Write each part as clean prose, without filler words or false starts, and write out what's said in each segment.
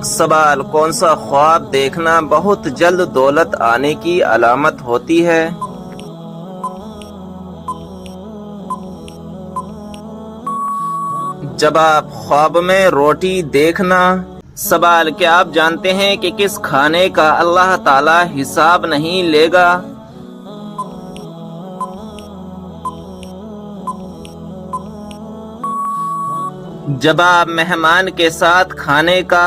سوال: کون سا خواب دیکھنا بہت جلد دولت آنے کی علامت ہوتی ہے؟ جواب: خواب میں روٹی دیکھنا۔ سوال: کیا آپ جانتے ہیں کہ کس کھانے کا اللہ تعالی حساب نہیں لے گا؟ جواب: مہمان کے ساتھ کھانے کا۔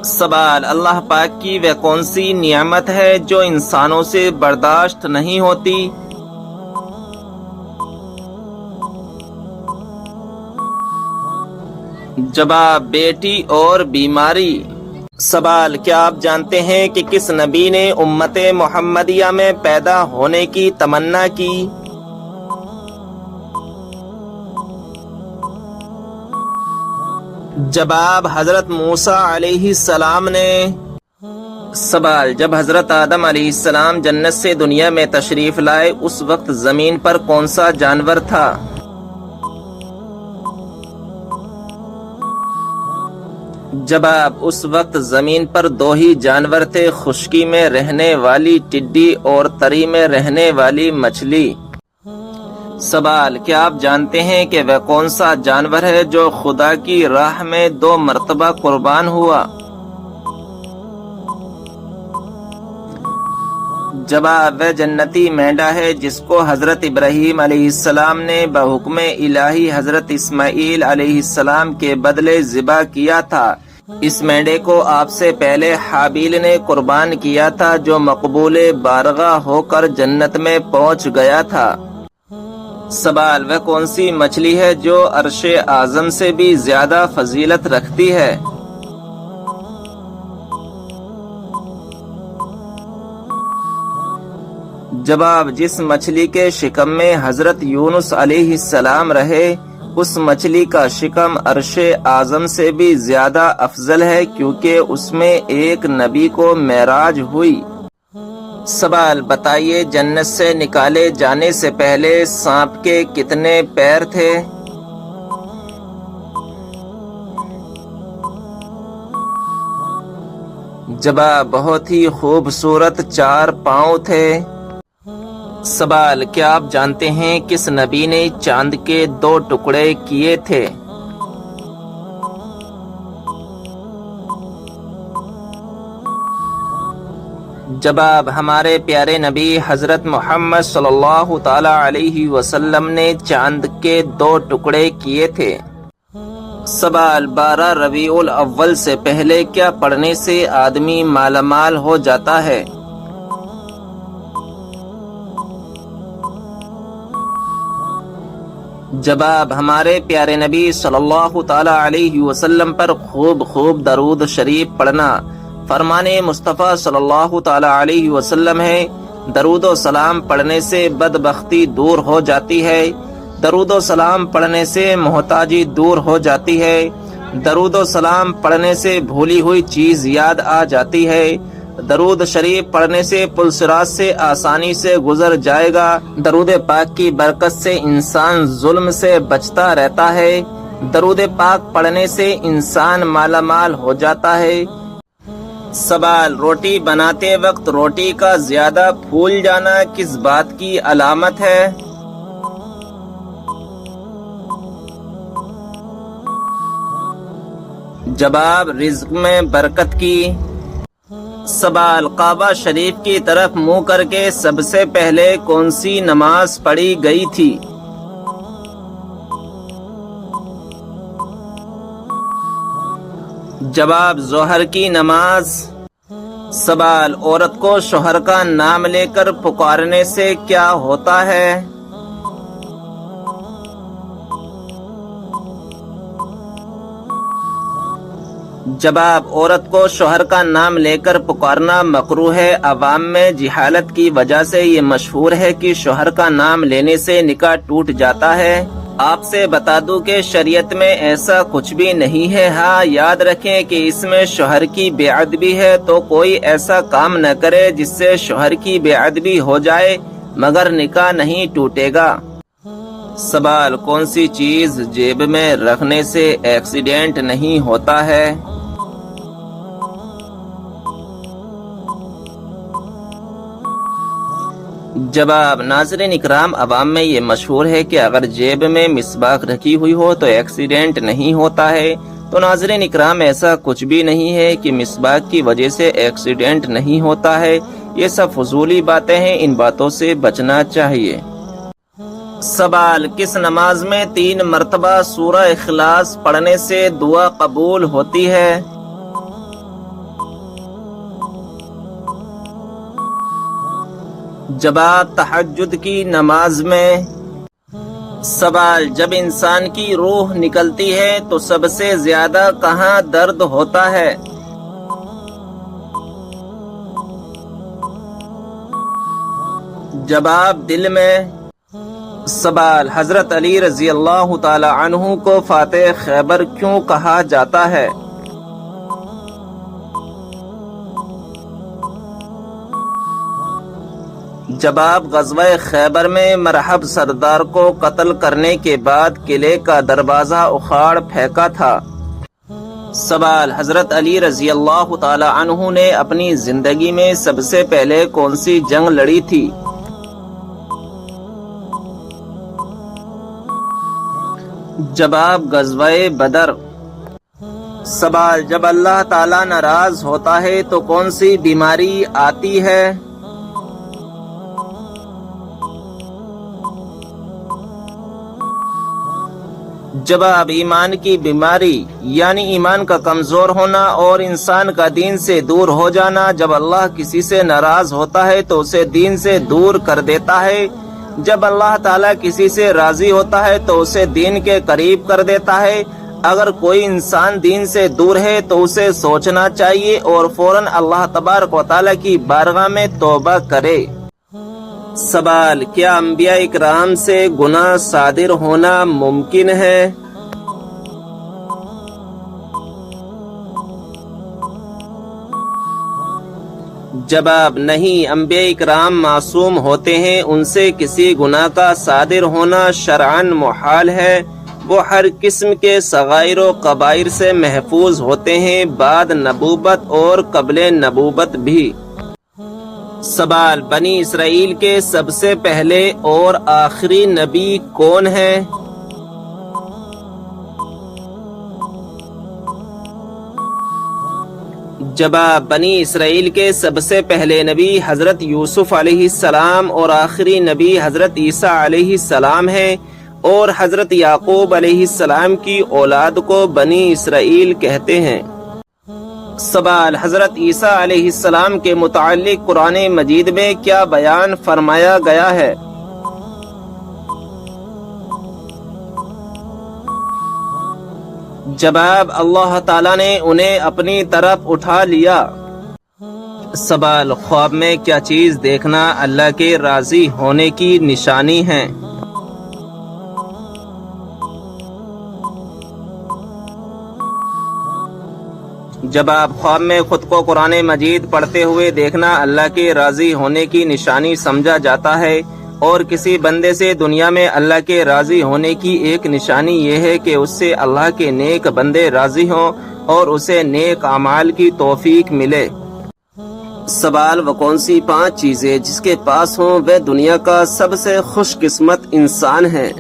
سوال: اللہ پاک کی وہ کون سی نعمت ہے جو انسانوں سے برداشت نہیں ہوتی؟ جواب: بیٹی اور بیماری۔ سوال: کیا آپ جانتے ہیں کہ کس نبی نے امت محمدیہ میں پیدا ہونے کی تمنا کی؟ جواب: حضرت موسیٰ علیہ السلام نے۔ سوال: جب حضرت آدم علیہ السلام جنت سے دنیا میں تشریف لائے اس وقت زمین پر کون سا جانور تھا؟ جواب: اس وقت زمین پر دو ہی جانور تھے، خشکی میں رہنے والی ٹڈی اور تری میں رہنے والی مچھلی۔ سوال: کیا آپ جانتے ہیں کہ وہ کون سا جانور ہے جو خدا کی راہ میں 2 مرتبہ قربان ہوا؟ جواب: وہ جنتی مینڈا ہے جس کو حضرت ابراہیم علیہ السلام نے بحکم الہی حضرت اسماعیل علیہ السلام کے بدلے ذبح کیا تھا۔ اس مینڈے کو آپ سے پہلے حابیل نے قربان کیا تھا جو مقبول بارگاہ ہو کر جنت میں پہنچ گیا تھا۔ سوال: وہ کون سی مچھلی ہے جو عرش اعظم سے بھی زیادہ فضیلت رکھتی ہے؟ جواب: جس مچھلی کے شکم میں حضرت یونس علیہ السلام رہے اس مچھلی کا شکم عرش اعظم سے بھی زیادہ افضل ہے کیونکہ اس میں ایک نبی کو معراج ہوئی۔ سوال: بتائیے جنت سے نکالے جانے سے پہلے سانپ کے کتنے پیر تھے؟ جواب: بہت ہی خوبصورت 4 پاؤں تھے۔ سوال: کیا آپ جانتے ہیں کس نبی نے چاند کے 2 ٹکڑے کیے تھے؟ جواب: ہمارے پیارے نبی حضرت محمد صلی اللہ تعالی علیہ وسلم نے چاند کے 2 ٹکڑے کیے تھے۔ سوال: 12 ربیع الاول سے پہلے کیا پڑھنے سے آدمی مالا مال ہو جاتا ہے؟ جواب: ہمارے پیارے نبی صلی اللہ تعالی علیہ وسلم پر خوب درود شریف پڑھنا۔ فرمان مصطفیٰ صلی اللہ تعالی علیہ وسلم ہے، درود و سلام پڑھنے سے بدبختی دور ہو جاتی ہے، درود و سلام پڑھنے سے محتاجی دور ہو جاتی ہے، درود و سلام پڑھنے سے بھولی ہوئی چیز یاد آ جاتی ہے، درود شریف پڑھنے سے پل صراط سے آسانی سے گزر جائے گا، درود پاک کی برکت سے انسان ظلم سے بچتا رہتا ہے، درود پاک پڑھنے سے انسان مالا مال ہو جاتا ہے۔ سوال: روٹی بناتے وقت روٹی کا زیادہ پھول جانا کس بات کی علامت ہے؟ جواب: رزق میں برکت کی۔ سوال: کعبہ شریف کی طرف منہ کر کے سب سے پہلے کون سی نماز پڑھی گئی تھی؟ جواب: ظہر کی نماز۔ سوال: عورت کو شوہر کا نام لے کر پکارنے سے کیا ہوتا ہے؟ جواب: عورت کو شوہر کا نام لے کر پکارنا مکروہ ہے۔ عوام میں جہالت کی وجہ سے یہ مشہور ہے کہ شوہر کا نام لینے سے نکاح ٹوٹ جاتا ہے۔ آپ سے بتا دوں کہ شریعت میں ایسا کچھ بھی نہیں ہے۔ ہاں یاد رکھیں کہ اس میں شوہر کی بے ادبی ہے، تو کوئی ایسا کام نہ کرے جس سے شوہر کی بے ادبی ہو جائے، مگر نکاح نہیں ٹوٹے گا۔ سوال: کون سی چیز جیب میں رکھنے سے ایکسیڈنٹ نہیں ہوتا ہے؟ جواب: ناظرین اکرام، عوام میں یہ مشہور ہے کہ اگر جیب میں مسواک رکھی ہوئی ہو تو ایکسیڈنٹ نہیں ہوتا ہے۔ تو ناظرین اکرام، ایسا کچھ بھی نہیں ہے کہ مسواک کی وجہ سے ایکسیڈنٹ نہیں ہوتا ہے۔ یہ سب فضولی باتیں ہیں، ان باتوں سے بچنا چاہیے۔ سوال: کس نماز میں 3 مرتبہ سورہ اخلاص پڑھنے سے دعا قبول ہوتی ہے؟ جواب: تہجد کی نماز میں۔ سوال: جب انسان کی روح نکلتی ہے تو سب سے زیادہ کہاں درد ہوتا ہے؟ جواب: دل میں۔ سوال: حضرت علی رضی اللہ تعالی عنہ کو فاتح خیبر کیوں کہا جاتا ہے؟ جواب: غزوہ خیبر میں مرحب سردار کو قتل کرنے کے بعد قلعے کا دروازہ اکھاڑ پھینکا تھا۔ سوال: حضرت علی رضی اللہ تعالی عنہ نے اپنی زندگی میں سب سے پہلے کون سی جنگ لڑی تھی؟ جواب: غزوہ بدر۔ سوال: جب اللہ تعالی ناراض ہوتا ہے تو کون سی بیماری آتی ہے؟ جواب: ایمان کی بیماری، یعنی ایمان کا کمزور ہونا اور انسان کا دین سے دور ہو جانا۔ جب اللہ کسی سے ناراض ہوتا ہے تو اسے دین سے دور کر دیتا ہے، جب اللہ تعالیٰ کسی سے راضی ہوتا ہے تو اسے دین کے قریب کر دیتا ہے۔ اگر کوئی انسان دین سے دور ہے تو اسے سوچنا چاہیے اور فوراً اللہ تبارک و تعالیٰ کی بارگاہ میں توبہ کرے۔ سوال: کیا انبیاء اکرام سے گناہ صادر ہونا ممکن ہے؟ جواب: نہیں، انبیاء اکرام معصوم ہوتے ہیں، ان سے کسی گناہ کا صادر ہونا شرعاً محال ہے۔ وہ ہر قسم کے صغائر و کبائر سے محفوظ ہوتے ہیں، بعد نبوت اور قبل نبوت بھی۔ سوال: بنی اسرائیل کے سب سے پہلے اور آخری نبی کون ہیں؟ جواب: بنی اسرائیل کے سب سے پہلے نبی حضرت یوسف علیہ السلام اور آخری نبی حضرت عیسیٰ علیہ السلام ہیں، اور حضرت یعقوب علیہ السلام کی اولاد کو بنی اسرائیل کہتے ہیں۔ سوال: حضرت عیسیٰ علیہ السلام کے متعلق قرآن مجید میں کیا بیان فرمایا گیا ہے؟ جواب: اللہ تعالیٰ نے انہیں اپنی طرف اٹھا لیا۔ سوال: خواب میں کیا چیز دیکھنا اللہ کے راضی ہونے کی نشانی ہے؟ جواب: خواب میں خود کو قرآن مجید پڑھتے ہوئے دیکھنا اللہ کے راضی ہونے کی نشانی سمجھا جاتا ہے، اور کسی بندے سے دنیا میں اللہ کے راضی ہونے کی ایک نشانی یہ ہے کہ اس سے اللہ کے نیک بندے راضی ہوں اور اسے نیک اعمال کی توفیق ملے۔ سوال: وہ کون سی 5 چیزیں جس کے پاس ہوں وہ دنیا کا سب سے خوش قسمت انسان ہے؟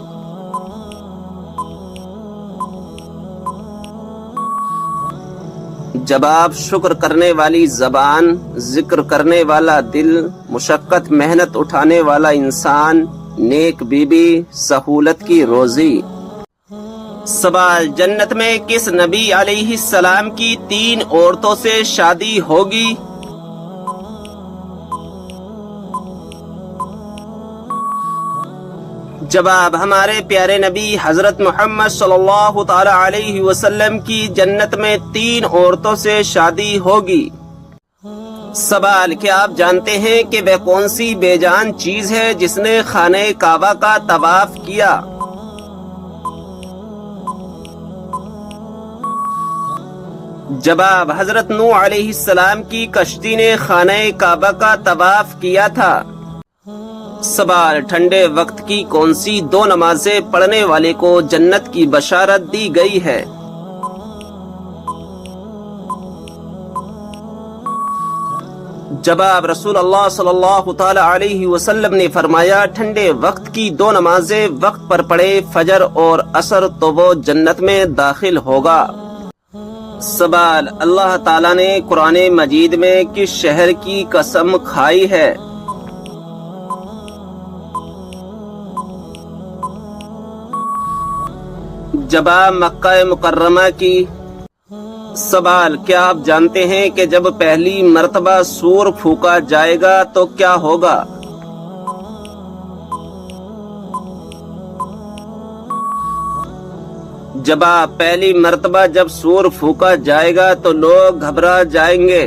جواب: شکر کرنے والی زبان، ذکر کرنے والا دل، مشقت محنت اٹھانے والا انسان، نیک بیوی، سہولت کی روزی۔ سوال: جنت میں کس نبی علیہ السلام کی 3 عورتوں سے شادی ہوگی؟ جواب: ہمارے پیارے نبی حضرت محمد صلی اللہ تعالی علیہ وسلم کی جنت میں 3 عورتوں سے شادی ہوگی۔ سوال: کیا آپ جانتے ہیں کہ وہ کون سی بے جان چیز ہے جس نے خانہ کعبہ کا طواف کیا؟ جواب: حضرت نوح علیہ السلام کی کشتی نے خانہ کعبہ کا طواف کیا تھا۔ سوال: ٹھنڈے وقت کی کون سی 2 نمازیں پڑھنے والے کو جنت کی بشارت دی گئی ہے؟ جواب رسول اللہ صلی اللہ تعالی علیہ وسلم نے فرمایا ٹھنڈے وقت کی 2 نمازیں وقت پر پڑھے فجر اور عصر تو وہ جنت میں داخل ہوگا۔ سوال، اللہ تعالیٰ نے قرآن مجید میں کس شہر کی قسم کھائی ہے؟ جواب مکہ مکرمہ کی۔ سوال، کیا آپ جانتے ہیں کہ جب پہلی مرتبہ سور پھونکا جائے گا تو کیا ہوگا؟ جواب، پہلی مرتبہ جب سور پھونکا جائے گا تو لوگ گھبرا جائیں گے۔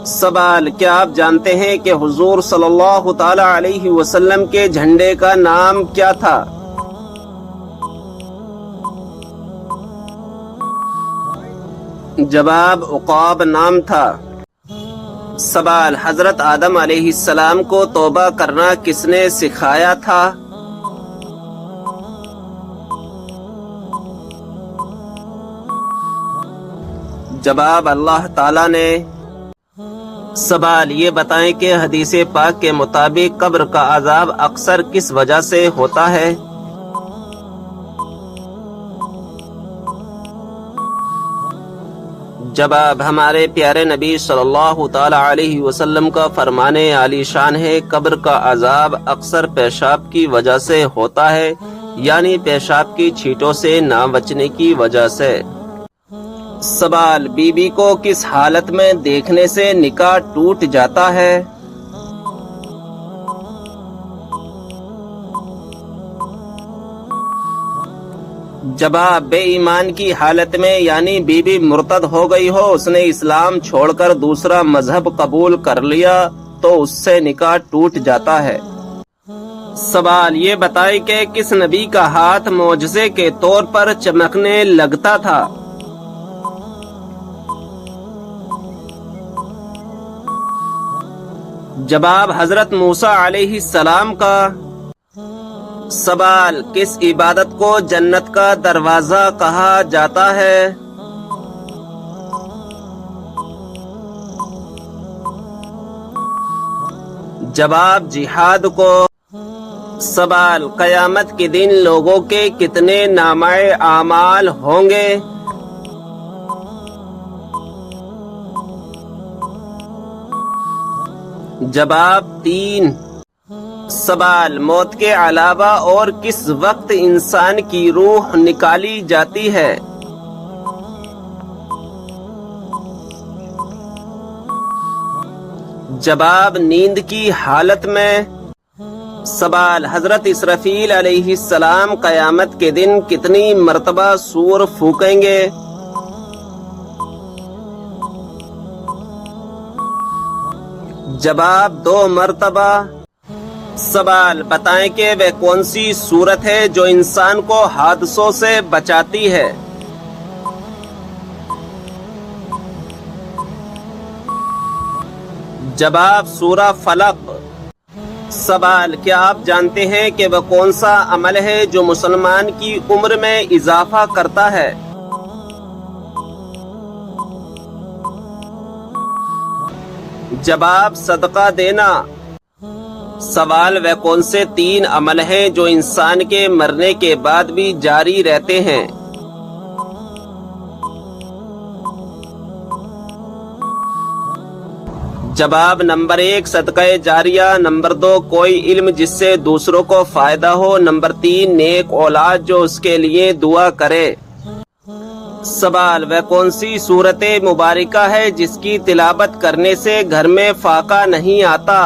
سوال، کیا آپ جانتے ہیں کہ حضور صلی اللہ تعالی علیہ وسلم کے جھنڈے کا نام کیا تھا؟ جواب، عقاب نام تھا۔ سوال، حضرت آدم علیہ السلام کو توبہ کرنا کس نے سکھایا تھا؟ جواب، اللہ تعالیٰ نے۔ سوال، یہ بتائیں کہ حدیث پاک کے مطابق قبر کا عذاب اکثر کس وجہ سے ہوتا ہے؟ جواب، ہمارے پیارے نبی صلی اللہ تعالی علیہ وسلم کا فرمان عالی شان ہے، قبر کا عذاب اکثر پیشاب کی وجہ سے ہوتا ہے، یعنی پیشاب کی چھینٹوں سے نہ بچنے کی وجہ سے۔ سوال، بی بی کو کس حالت میں دیکھنے سے نکاح ٹوٹ جاتا ہے؟ جواب، بے ایمان کی حالت میں، یعنی بی بی مرتد ہو گئی ہو، اس نے اسلام چھوڑ کر دوسرا مذہب قبول کر لیا تو اس سے نکاح ٹوٹ جاتا ہے۔ سوال، یہ بتائیں کہ کس نبی کا ہاتھ معجزے کے طور پر چمکنے لگتا تھا؟ جواب، حضرت موسیٰ علیہ السلام کا۔ سوال، کس عبادت کو جنت کا دروازہ کہا جاتا ہے؟ جواب، جہاد کو۔ سوال، قیامت کے دن لوگوں کے کتنے نامہ اعمال ہوں گے؟ جواب، 3۔ سوال، موت کے علاوہ اور کس وقت انسان کی روح نکالی جاتی ہے؟ جواب، نیند کی حالت میں۔ سوال، حضرت اسرافیل علیہ السلام قیامت کے دن کتنی مرتبہ سور پھونکیں گے؟ جواب، 2 مرتبہ۔ سوال، بتائیں کہ وہ کون سی صورت ہے جو انسان کو حادثوں سے بچاتی ہے؟ جواب، سورہ فلق۔ سوال، کیا آپ جانتے ہیں کہ وہ کون سا عمل ہے جو مسلمان کی عمر میں اضافہ کرتا ہے؟ جواب، صدقہ دینا۔ سوال، وہ کون سے 3 عمل ہیں جو انسان کے مرنے کے بعد بھی جاری رہتے ہیں؟ جواب، نمبر 1 صدقہ جاریہ، نمبر 2 کوئی علم جس سے دوسروں کو فائدہ ہو، نمبر 3 نیک اولاد جو اس کے لیے دعا کرے۔ سوال، وہ کون سی سورت مبارکہ ہے جس کی تلاوت کرنے سے گھر میں فاقہ نہیں آتا؟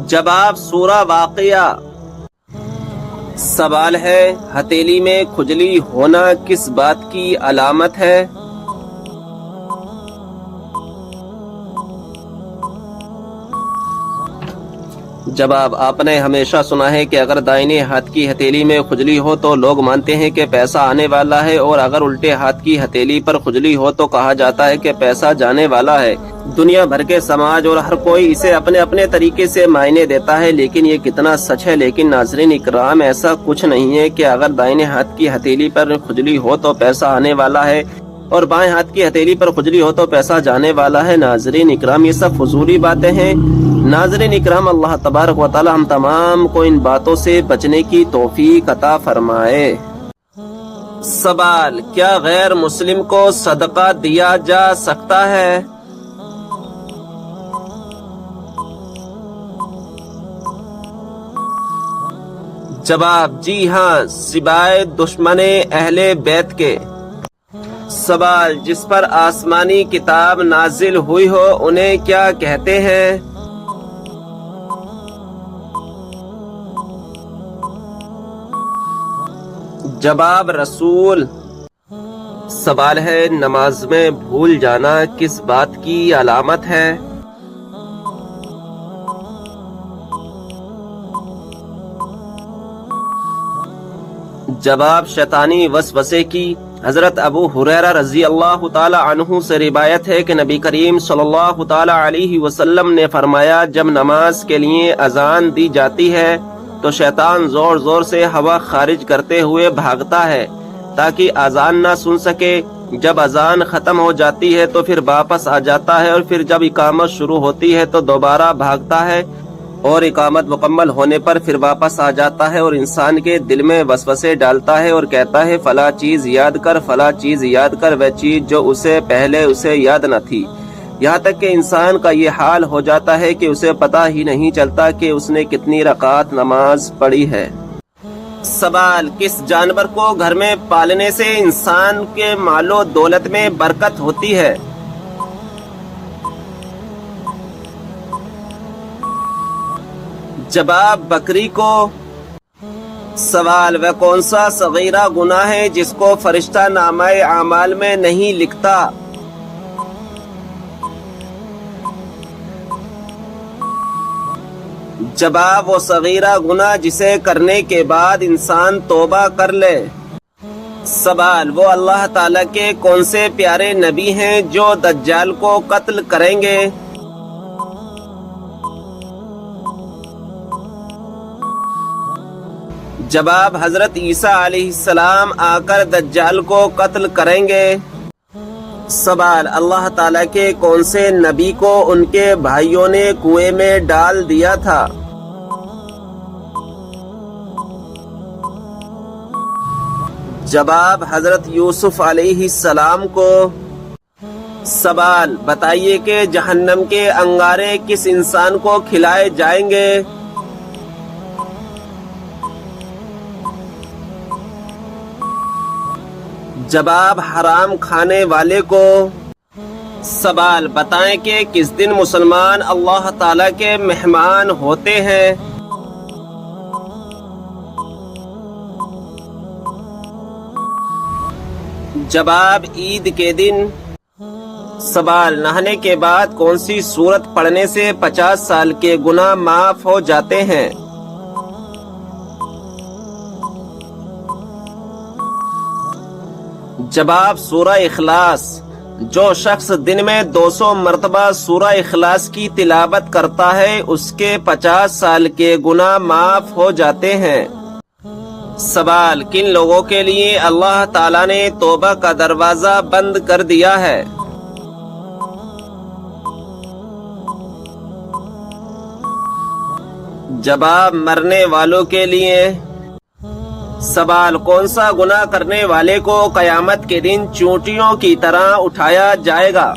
جواب، سورہ واقعہ۔ سوال ہے، ہتھیلی میں کھجلی ہونا کس بات کی علامت ہے؟ جواب، آپ نے ہمیشہ سنا ہے کہ اگر دائیں ہاتھ کی ہتھیلی میں کھجلی ہو تو لوگ مانتے ہیں کہ پیسہ آنے والا ہے، اور اگر الٹے ہاتھ کی ہتھیلی پر کھجلی ہو تو کہا جاتا ہے کہ پیسہ جانے والا ہے۔ دنیا بھر کے سماج اور ہر کوئی اسے اپنے اپنے طریقے سے معنی دیتا ہے، لیکن یہ کتنا سچ ہے؟ لیکن ناظرین اکرام، ایسا کچھ نہیں ہے کہ اگر دائیں ہاتھ کی ہتھیلی پر کھجلی ہو تو پیسہ آنے والا ہے، اور بائیں ہاتھ کی ہتھیلی پر کھجلی ہو تو پیسہ جانے والا ہے۔ ناظرین اکرام، یہ سب فضولی باتیں ہیں۔ ناظرین اکرام، اللہ تبارک و تعالی ہم تمام کو ان باتوں سے بچنے کی توفیق عطا فرمائے۔ سوال: کیا غیر مسلم کو صدقہ دیا جا سکتا ہے؟ جواب: جی ہاں، سوائے دشمن اہل بیت کے۔ سوال: جس پر آسمانی کتاب نازل ہوئی ہو انہیں کیا کہتے ہیں؟ جواب: رسول۔ سوال ہے: نماز میں بھول جانا کس بات کی علامت ہے؟ جواب: شیطانی وسوسے کی۔ حضرت ابو ہریرہ رضی اللہ تعالی عنہ سے روایت ہے کہ نبی کریم صلی اللہ تعالی علیہ وسلم نے فرمایا، جب نماز کے لیے اذان دی جاتی ہے تو شیطان زور زور سے ہوا خارج کرتے ہوئے بھاگتا ہے تاکہ اذان نہ سن سکے۔ جب اذان ختم ہو جاتی ہے تو پھر واپس آ جاتا ہے، اور پھر جب اقامت شروع ہوتی ہے تو دوبارہ بھاگتا ہے، اور اقامت مکمل ہونے پر پھر واپس آ جاتا ہے اور انسان کے دل میں وسوسے ڈالتا ہے اور کہتا ہے فلاں چیز یاد کر، فلاں چیز یاد کر، وہ چیز جو اسے پہلے اسے یاد نہ تھی، یہاں تک کہ انسان کا یہ حال ہو جاتا ہے کہ اسے پتہ ہی نہیں چلتا کہ اس نے کتنی رکعات نماز پڑھی ہے۔ سوال: کس جانور کو گھر میں پالنے سے انسان کے مال و دولت میں برکت ہوتی ہے؟ جواب: بکری کو۔ سوال: وہ کون سا صغیرہ گناہ ہے جس کو فرشتہ نامہ اعمال میں نہیں لکھتا؟ جواب: وہ صغیرہ گناہ جسے کرنے کے بعد انسان توبہ کر لے۔ سوال: وہ اللہ تعالیٰ کے کون سے پیارے نبی ہیں جو دجال کو قتل کریں گے؟ جواب: حضرت عیسیٰ علیہ السلام آ کر دجال کو قتل کریں گے۔ سوال: اللہ تعالیٰ کے کون سے نبی کو ان کے بھائیوں نے کنویں میں ڈال دیا تھا؟ جواب: حضرت یوسف علیہ السلام کو۔ سوال: بتائیے کہ جہنم کے انگارے کس انسان کو کھلائے جائیں گے؟ جواب: حرام کھانے والے کو۔ سوال: بتائیں کہ کس دن مسلمان اللہ تعالیٰ کے مہمان ہوتے ہیں؟ جواب: عید کے دن۔ سوال: نہانے کے بعد کون سی سورت پڑھنے سے 50 سال کے گناہ معاف ہو جاتے ہیں؟ جواب: سورہ اخلاص۔ جو شخص دن میں 200 مرتبہ سورہ اخلاص کی تلاوت کرتا ہے اس کے 50 سال کے گناہ معاف ہو جاتے ہیں۔ سوال: کن لوگوں کے لیے اللہ تعالیٰ نے توبہ کا دروازہ بند کر دیا ہے؟ جواب: مرنے والوں کے لیے۔ سوال: کون سا گناہ کرنے والے کو قیامت کے دن چونٹیوں کی طرح اٹھایا جائے گا؟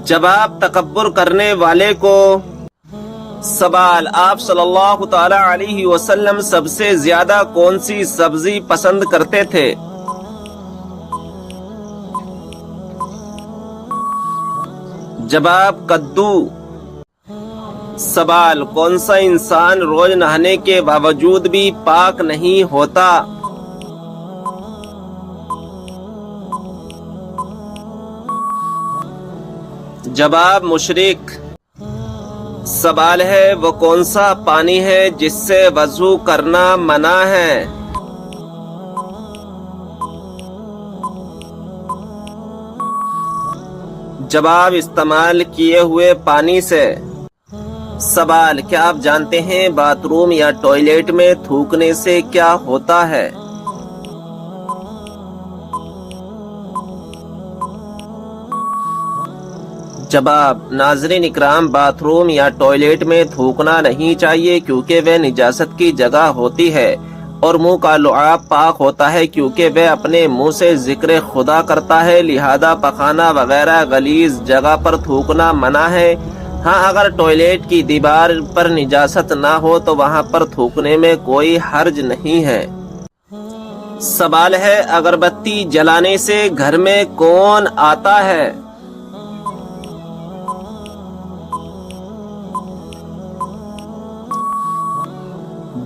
جواب: تکبر کرنے والے کو۔ سوال: آپ صلی اللہ تعالی علیہ وسلم سب سے زیادہ کون سی سبزی پسند کرتے تھے؟ جواب: کدو۔ سوال: کون سا انسان روز نہانے کے باوجود بھی پاک نہیں ہوتا؟ جواب: مشرک۔ سوال ہے: وہ کون سا پانی ہے جس سے وضو کرنا منع ہے؟ جواب: استعمال کیے ہوئے پانی سے۔ سوال: کیا آپ جانتے ہیں باتھ روم یا ٹوائلٹ میں تھوکنے سے کیا ہوتا ہے؟ جواب: ناظرین اکرام، باتھ روم یا ٹوائلٹ میں تھوکنا نہیں چاہیے کیونکہ وہ نجاست کی جگہ ہوتی ہے، اور منہ کا لعاب پاک ہوتا ہے کیونکہ وہ اپنے منہ سے ذکر خدا کرتا ہے، لہذا پخانہ وغیرہ غلیظ جگہ پر تھوکنا منع ہے۔ ہاں، اگر ٹوائلٹ کی دیوار پر نجاست نہ ہو تو وہاں پر تھوکنے میں کوئی حرج نہیں ہے۔ سوال ہے: اگربتی جلانے سے گھر میں کون آتا ہے؟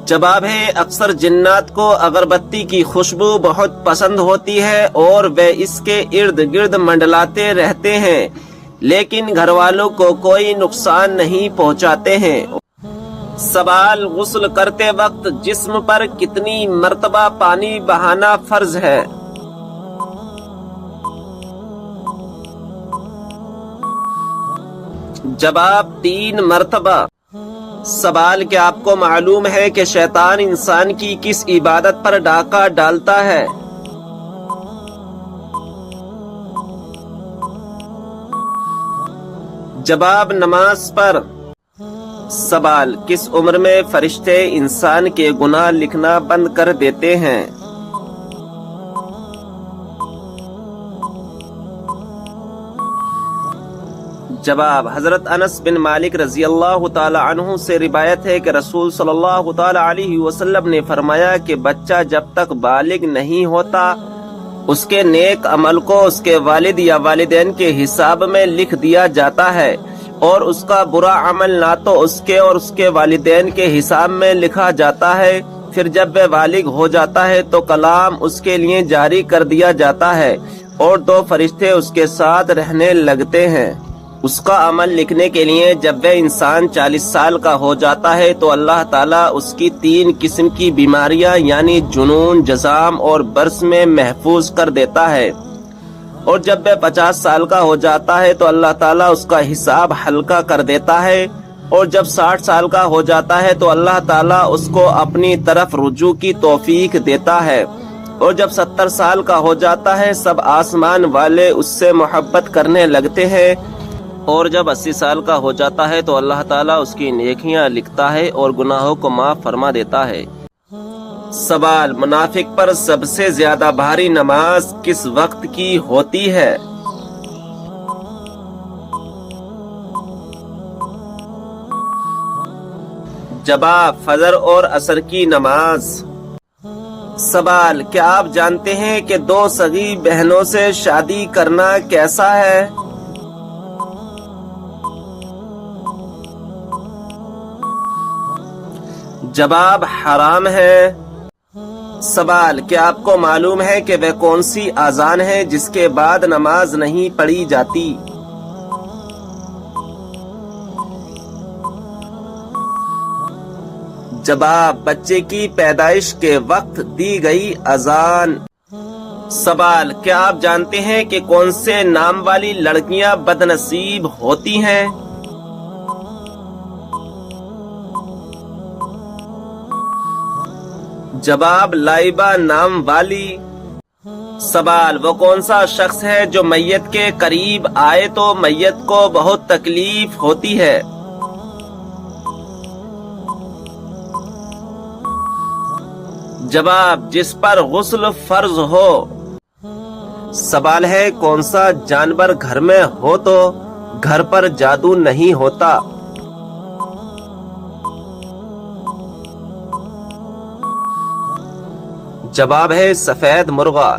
جواب ہے: اکثر جنات کو اگربتی کی خوشبو بہت پسند ہوتی ہے اور وہ اس کے ارد گرد منڈلاتے رہتے ہیں، لیکن گھر والوں کو کوئی نقصان نہیں پہنچاتے ہیں۔ سوال: غسل کرتے وقت جسم پر کتنی مرتبہ پانی بہانا فرض ہے؟ جواب: 3 مرتبہ۔ سوال: کیا آپ کو معلوم ہے کہ شیطان انسان کی کس عبادت پر ڈاکہ ڈالتا ہے؟ جواب: نماز پر۔ سوال: کس عمر میں فرشتے انسان کے گناہ لکھنا بند کر دیتے ہیں؟ جواب: حضرت انس بن مالک رضی اللہ تعالی عنہ سے روایت ہے کہ رسول صلی اللہ تعالی علیہ وسلم نے فرمایا کہ بچہ جب تک بالغ نہیں ہوتا اس کے نیک عمل کو اس کے والد یا والدین کے حساب میں لکھ دیا جاتا ہے، اور اس کا برا عمل نہ تو اس کے اور اس کے والدین کے حساب میں لکھا جاتا ہے۔ پھر جب وہ بالغ ہو جاتا ہے تو کلام اس کے لیے جاری کر دیا جاتا ہے، اور 2 فرشتے اس کے ساتھ رہنے لگتے ہیں اس کا عمل لکھنے کے لیے۔ جب وہ انسان 40 سال کا ہو جاتا ہے تو اللہ تعالیٰ اس کی 3 قسم کی بیماریاں یعنی جنون، جذام اور برس میں محفوظ کر دیتا ہے، اور جب وہ 50 سال کا ہو جاتا ہے تو اللہ تعالیٰ اس کا حساب ہلکا کر دیتا ہے، اور جب 60 سال کا ہو جاتا ہے تو اللہ تعالیٰ اس کو اپنی طرف رجوع کی توفیق دیتا ہے، اور جب 70 سال کا ہو جاتا ہے سب آسمان والے اس سے محبت کرنے لگتے ہیں، اور جب 80 سال کا ہو جاتا ہے تو اللہ تعالیٰ اس کی نیکیاں لکھتا ہے اور گناہوں کو معاف فرما دیتا ہے۔ سوال: منافق پر سب سے زیادہ بھاری نماز کس وقت کی ہوتی ہے؟ جواب: فجر اور عصر کی نماز۔ سوال: کیا آپ جانتے ہیں کہ 2 سگی بہنوں سے شادی کرنا کیسا ہے؟ جواب: حرام ہے۔ سوال: کیا آپ کو معلوم ہے کہ وہ کون سی اذان ہے جس کے بعد نماز نہیں پڑھی جاتی؟ جواب: بچے کی پیدائش کے وقت دی گئی اذان۔ سوال: کیا آپ جانتے ہیں کہ کون سے نام والی لڑکیاں بد نصیب ہوتی ہیں؟ جواب: لائبہ نام والی۔ سوال: وہ کون سا شخص ہے جو میت کے قریب آئے تو میت کو بہت تکلیف ہوتی ہے؟ جواب: جس پر غسل فرض ہو۔ سوال ہے: کون سا جانور گھر میں ہو تو گھر پر جادو نہیں ہوتا؟ جواب ہے: سفید مرغا۔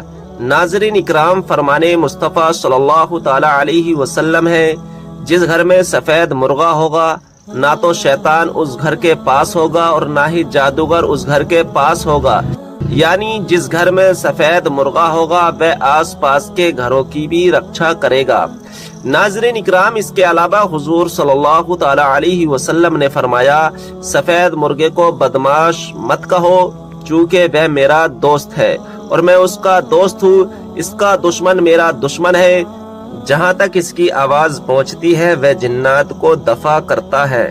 ناظرین اکرام، فرمان مصطفیٰ صلی اللہ تعالی علیہ وسلم ہے، جس گھر میں سفید مرغا ہوگا نہ تو شیطان اس گھر کے پاس ہوگا اور نہ ہی جادوگر اس گھر کے پاس ہوگا، یعنی جس گھر میں سفید مرغا ہوگا وہ آس پاس کے گھروں کی بھی رکشا کرے گا۔ ناظرین اکرام، اس کے علاوہ حضور صلی اللہ تعالی علیہ وسلم نے فرمایا، سفید مرغے کو بدماش مت کہو چونکہ وہ میرا دوست ہے اور میں اس کا دوست ہوں، اس کا دشمن میرا دشمن ہے، جہاں تک اس کی آواز پہنچتی ہے وہ جنات کو دفع کرتا ہے۔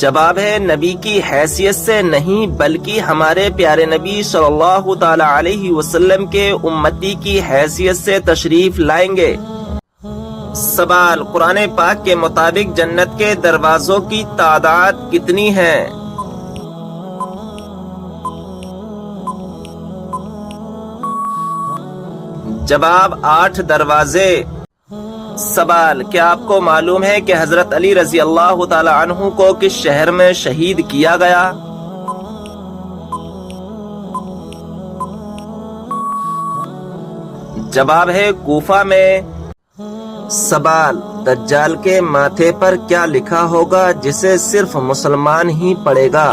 جواب ہے نبی کی حیثیت سے نہیں بلکہ ہمارے پیارے نبی صلی اللہ تعالی علیہ وسلم کے امتی کی حیثیت سے تشریف لائیں گے۔ سوال، قرآن پاک کے مطابق جنت کے دروازوں کی تعداد کتنی ہے؟ جواب 8 دروازے۔ سوال، کیا آپ کو معلوم ہے کہ حضرت علی رضی اللہ تعالی عنہ کو کس شہر میں شہید کیا گیا؟ جواب ہے کوفہ میں۔ سوال، دجال کے ماتھے پر کیا لکھا ہوگا جسے صرف مسلمان ہی پڑھے گا؟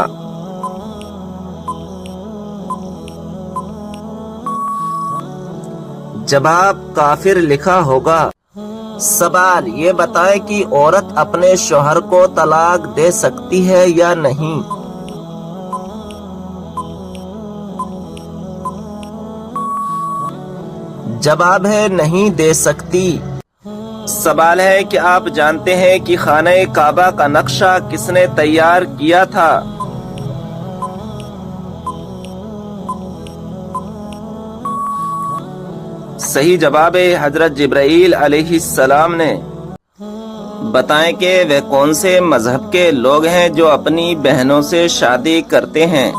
جواب کافر لکھا ہوگا۔ سوال، یہ بتائیں کہ عورت اپنے شوہر کو طلاق دے سکتی ہے یا نہیں؟ جواب ہے نہیں دے سکتی۔ سوال ہے کہ آپ جانتے ہیں کہ خانہ کعبہ کا نقشہ کس نے تیار کیا تھا؟ صحیح جواب ہے حضرت جبرائیل علیہ السلام نے۔ بتائیں کہ وہ کون سے مذہب کے لوگ ہیں جو اپنی بہنوں سے شادی کرتے ہیں؟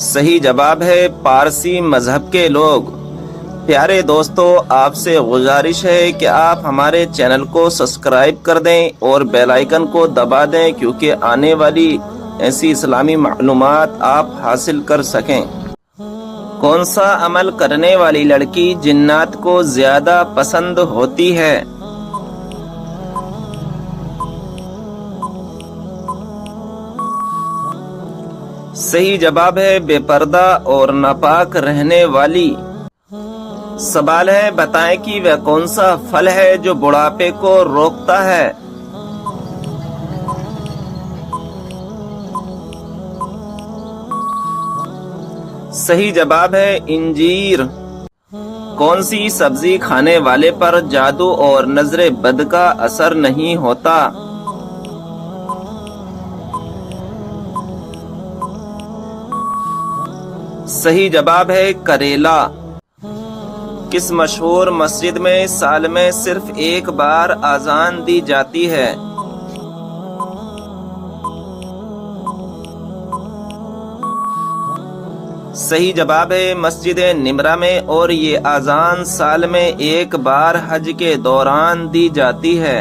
صحیح جواب ہے پارسی مذہب کے لوگ۔ پیارے دوستو، آپ سے گزارش ہے کہ آپ ہمارے چینل کو سبسکرائب کر دیں اور بیل آئیکن کو دبا دیں کیونکہ آنے والی ایسی اسلامی معلومات آپ حاصل کر سکیں۔ کون سا عمل کرنے والی لڑکی جنات کو زیادہ پسند ہوتی ہے؟ صحیح جواب ہے بے پردہ اور ناپاک رہنے والی۔ سوال ہے، بتائیں کہ وہ کون سا پھل ہے جو بڑھاپے کو روکتا ہے؟ صحیح جواب ہے انجیر۔ کون سی سبزی کھانے والے پر جادو اور نظر بد کا اثر نہیں ہوتا؟ صحیح جواب ہے کریلا۔ کس مشہور مسجد میں سال میں صرف ایک بار اذان دی جاتی ہے؟ صحیح جواب ہے مسجد نمرہ میں، اور یہ اذان سال میں ایک بار حج کے دوران دی جاتی ہے۔